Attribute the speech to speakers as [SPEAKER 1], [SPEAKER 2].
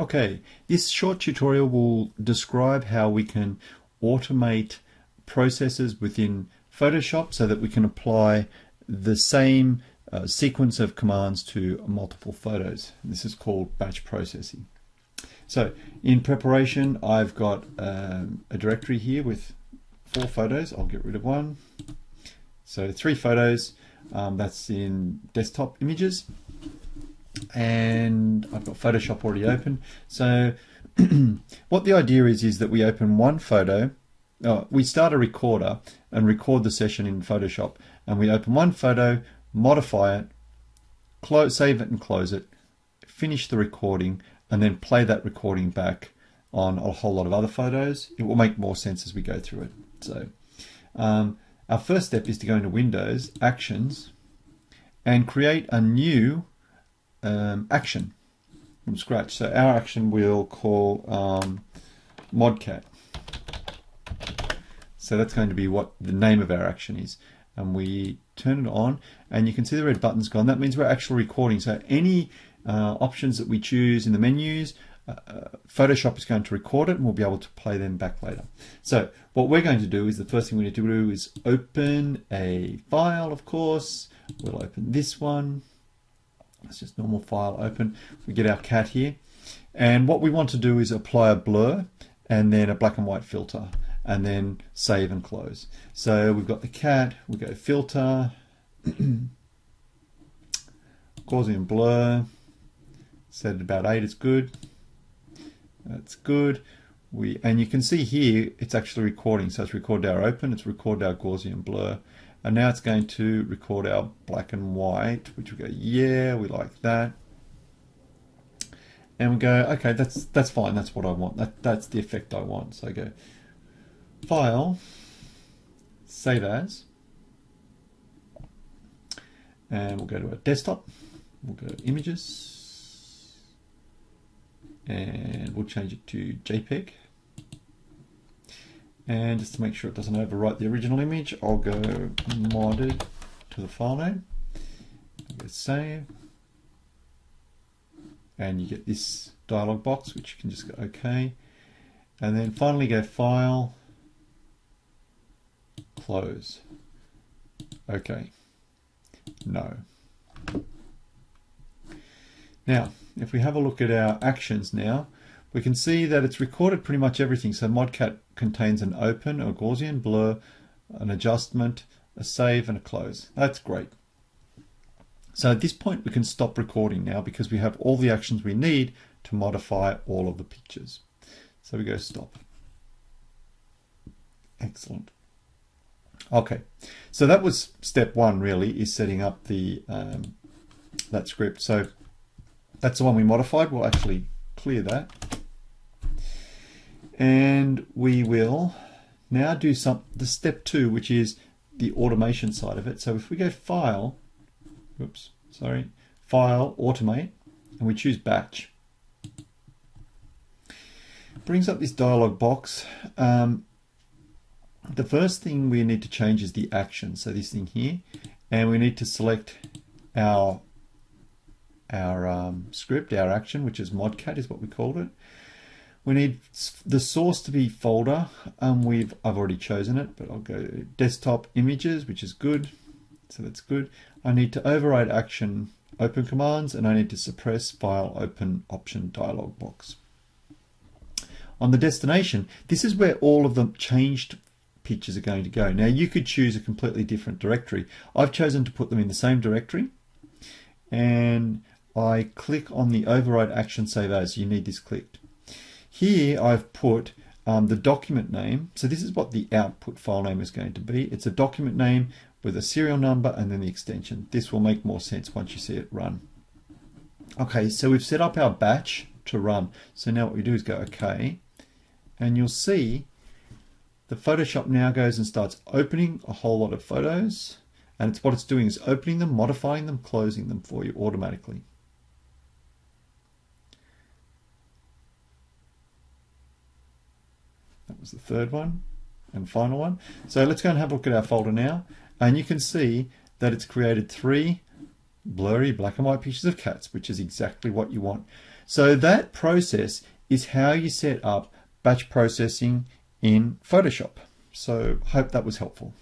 [SPEAKER 1] Okay, this short tutorial will describe how we can automate processes within Photoshop so that we can apply the same sequence of commands to multiple photos. This is called batch processing. So in preparation, I've got a directory here with 4 photos. I'll get rid of one. So 3 photos, that's in desktop images. And I've got Photoshop already open. So what the idea is that we open one photo, we start a recorder and record the session in Photoshop, and we open one photo, modify it, save it and close it, finish the recording, and then play that recording back on a whole lot of other photos. It will make more sense as we go through it. So our first step is to go into Windows, Actions, and create a new action from scratch. So our action we'll call modcat. So that's going to be what the name of our action is. And we turn it on, and you can see the red button's gone. That means we're actually recording. So any options that we choose in the menus, Photoshop is going to record it, and we'll be able to play them back later. So what we're going to do is the first thing we need to do is open a file, of course. We'll open this one. It's just normal file open. We get our cat here. And what we want to do is apply a blur and then a black and white filter, and then save and close. So we've got the cat, we go filter, Gaussian blur, set it about 8 is good. That's good. And you can see here it's actually recording. So it's recorded our open, it's recorded our Gaussian blur. And now it's going to record our black and white, which we go, yeah, we like that. And we go, okay, that's fine, that's what I want. That's the effect I want. So I go, File, Save As, and we'll go to our desktop. We'll go to Images, and we'll change it to JPEG. And just to make sure it doesn't overwrite the original image, I'll go modded to the file name. I'll go save. And you get this dialog box, which you can just go OK. And then finally go File, Close. OK. No. Now, if we have a look at our actions now, we can see that it's recorded pretty much everything. So modcat contains an open, a Gaussian blur, an adjustment, a save, and a close. That's great. So at this point we can stop recording now because we have all the actions we need to modify all of the pictures. So we go stop. Excellent. Okay, so that was step 1 really, is setting up the that script. So that's the one we modified. We'll actually clear that. And we will now do the step 2, which is the automation side of it. So if we go File, File, Automate, and we choose Batch, it brings up this dialog box. The first thing we need to change is the action. So this thing here, and we need to select our script, our action, which is modcat is what we called it. We need the source to be folder. I've already chosen it, but I'll go desktop images, which is good. So that's good. I need to override action open commands, and I need to suppress file open option dialog box. On the destination, this is where all of the changed pictures are going to go. Now you could choose a completely different directory. I've chosen to put them in the same directory, and I click on the override action save as. You need this clicked. Here I've put the document name. So this is what the output file name is going to be. It's a document name with a serial number and then the extension. This will make more sense once you see it run. Okay, so we've set up our batch to run. So now what we do is go OK, and you'll see the Photoshop now goes and starts opening a whole lot of photos, and what it's doing is opening them, modifying them, closing them for you automatically. That was the third one and final one. So let's go and have a look at our folder now, and you can see that it's created 3 blurry black and white pictures of cats, which is exactly what you want. So that process is how you set up batch processing in Photoshop. So hope that was helpful.